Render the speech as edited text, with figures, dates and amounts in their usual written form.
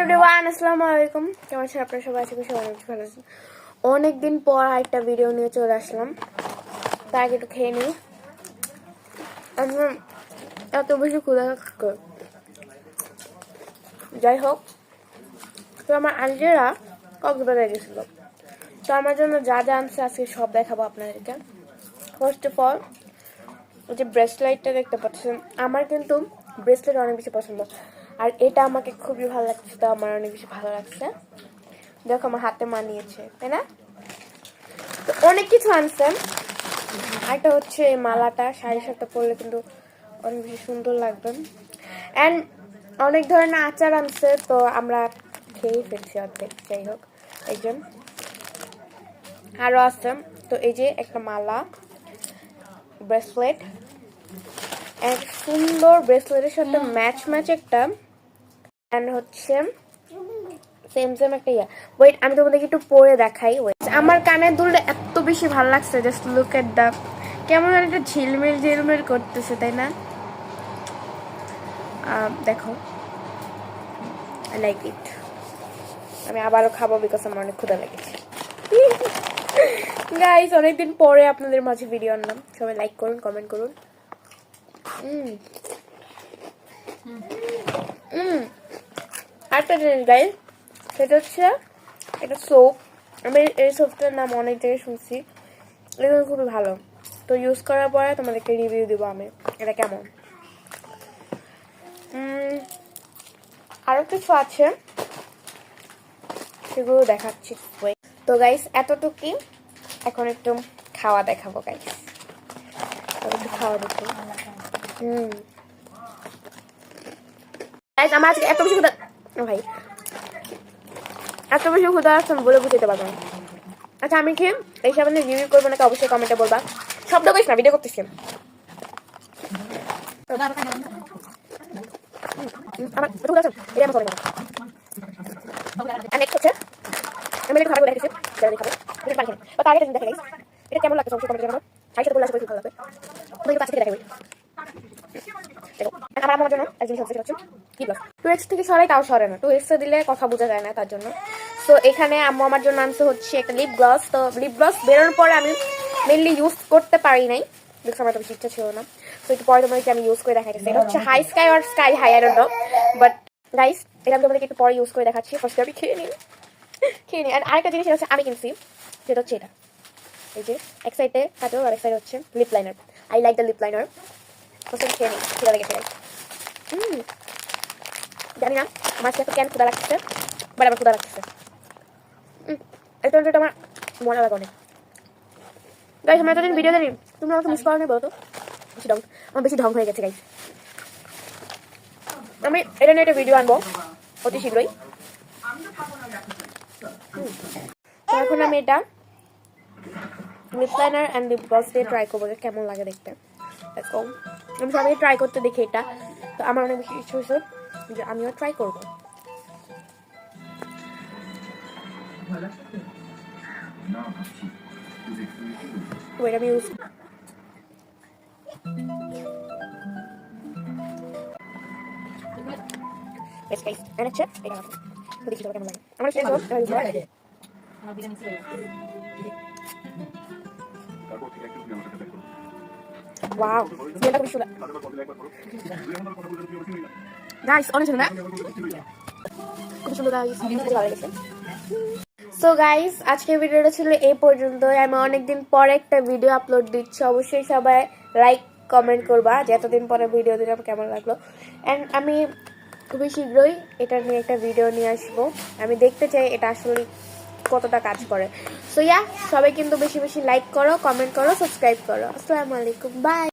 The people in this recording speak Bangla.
এভরিওয়ান, আসসালামু আলাইকুম। কেমন আছেন আপনারা সবাই? আশা করি সবাই ভালো আছেন। অনেকদিন পর একটা ভিডিও নিয়ে চলে আসলাম, তার আগে একটু খেয়ে নিই। আমার এত বেশি ক্ষুধা লাগছে। যাই হোক, তো আমার আন্টিরা কক্সবাজারে গেছিল, তো আমার জন্য যা যা আনছে আজকে সব দেখাবো আপনাদেরকে। ফার্স্ট অফ অল, ওই যে ব্রেসলেটটা দেখতে পাচ্ছেন, আমার কিন্তু ব্রেসলেট অনেক বেশি পছন্দ, আর এটা আমাকে খুবই ভালো লাগছে, তো আমার অনেক বেশি ভালো লাগছে। দেখো আমার হাতে মানিয়েছে, তাই না? তো অনেক কিছু আনছেন। একটা হচ্ছে এই মালাটা, শাড়ির সাথে পরলে কিন্তু অনেক বেশি সুন্দর লাগবে। অ্যান্ড অনেক ধরনের আচার আনছে, তো আমরা খেয়েই ফেলছি অর্ধেক। যাই হোক, একজন আরও আছে। তো এই যে একটা মালা, ব্রেসলেট, এক সুন্দর ব্রেসলেটের সাথে ম্যাচ একটা, অ্যান্ড হচ্ছে সেম সেম একটা ওয়েট, আমি তোমাদেরকে একটু পরে দেখাই। ওয়েট, আমার কানের দুলটা এত বেশি ভালো লাগছে, জাস্ট লুক এট দ্য, কেমন একটা ঝিলমিল ঝিলমিল করতেছে, তাই না? দেখো, আই লাইক ইট। আমি আবারও খাবো, বিকজ আমার অনেক ক্ষুধা লেগেছে। গাইস, অনেকদিন পরে আপনাদের মাঝে ভিডিও আনলাম। সবাই লাইক করুন, কমেন্ট করুন। আরেকটা জিনিস গাইস, সেটা হচ্ছে এটা সোপ। আমি এই সোপটার নাম অনেক জায়গায় শুনছি, এটা খুবই ভালো। তো ইউজ করার পরে তোমাদেরকে রিভিউ দিব আমি এটা কেমন। আরো কিছু আছে, সেগুলো দেখাচ্ছি। তো গাইস, এতটুকুই। এখন একটু খাওয়া দেখাবো গাইস, একটু খাওয়া দেখো। গাইস, আমার আজকে এত বেশি ক্ষুধা, ভাই এত বেশি ক্ষুধা আসছে বলে বুঝতে পারবো না। আচ্ছা, আমি কি এই সামনে রিভিউ করবো নাকি অবশ্যই কমেন্টে বলবা। শব্দ করিস না, ভিডিও করতেছি। আমার ক্ষুধা আছে, এটা আমার করে না। নেক্সট হচ্ছে আমি একটু খাবার দেখেছি, সেটা দেখাবো। এটা পানি খাই, তার আগে দেখে গাইস, এটা কেমন লাগছে অবশ্যই কমেন্টে জানাবো। আর সেটা বলে আসলে খুব ভালো লাগবে। তোমাকে কাছে থেকে দেখাবো। দেখো, আমার আমার জন্য এক জিনিস হচ্ছে কি ব্লগ 2x থেকে সরাই, তাও সরে না। 2x দিলে কথা বোঝা যায় না, তার জন্য। তো এখানে আম্মু আমার জন্য আনছে হচ্ছে একটা লিপ গ্লস। তো লিপ গ্লস বেরোনোর পরে আমি মেনলি ইউজ করতে পারি নাই, বিকজ আমার তো বেশি ইচ্ছা ছিল না। তো একটু পরে তোমাদেরকে আমি ইউজ করে দেখাইতেছি। এটা হচ্ছে হাই স্কাই আর sky high, I don't know, but guys এটা আমি তোমাদেরকে একটু পরে ইউজ করে দেখাচ্ছি। ফার্স্ট আমি খেয়ে নিই। আর আরেকটা জিনিস হচ্ছে আমি কিনছি, সেটা হচ্ছে এটা। এই যে এক সাইডে কাজল আর এক সাইডে হচ্ছে lip liner. I like the lip liner. First খেয়ে নিই, খিদা লেগেছে গাইস। জানি না আমার সাথে কেন ক্ষুধা লাগছে, বাট আমার ক্ষুধা লাগছে। এটা আমার মজা লাগে অনেক। গাইস, আমরা এতদিন ভিডিও জানি, তুমি আমাকে মিস করো না বলো তো? বেশি ঢং, আমার বেশি ঢং হয়ে গেছে গাইস। আমি এটা নিয়ে একটা ভিডিও আনবো অতি শীঘ্রই। এখন আমি এটা lip liner and lip gloss দিয়ে ট্রাই করবো, কেমন লাগে দেখতে। দেখো, আমি সবাই ট্রাই করতে দেখি এটা, তো আমার অনেক বেশি ইচ্ছে হয়েছে যে আমিও ট্রাই করবো। ওয়েট, আমি ইউজ বেশ গাইস, এন্ড হচ্ছে এটা দেখি তো কেমন লাগে। আমার শেষ হোক, ওয়াও, স্মেলটা খুব সুন্দর গাইস, অনেক সুন্দর না? খুব সুন্দর গাইস, ভালো লেগেছে। সো গাইস, আজকের ভিডিওটা ছিল এই পর্যন্তই। আমি অনেকদিন পরে একটা ভিডিও আপলোড দিচ্ছি, অবশ্যই সবাই লাইক কমেন্ট করবা যে এতদিন পরে ভিডিও দিলাম কেমন লাগলো। অ্যান্ড আমি খুবই শীঘ্রই এটা নিয়ে একটা ভিডিও নিয়ে আসবো। আমি দেখতে চাই এটা আসলে কতটা কাজ করে। সো ইয়া, সবাই কিন্তু বেশি বেশি লাইক করো, কমেন্ট করো, সাবস্ক্রাইব করো। আসসালামু আলাইকুম, বাই।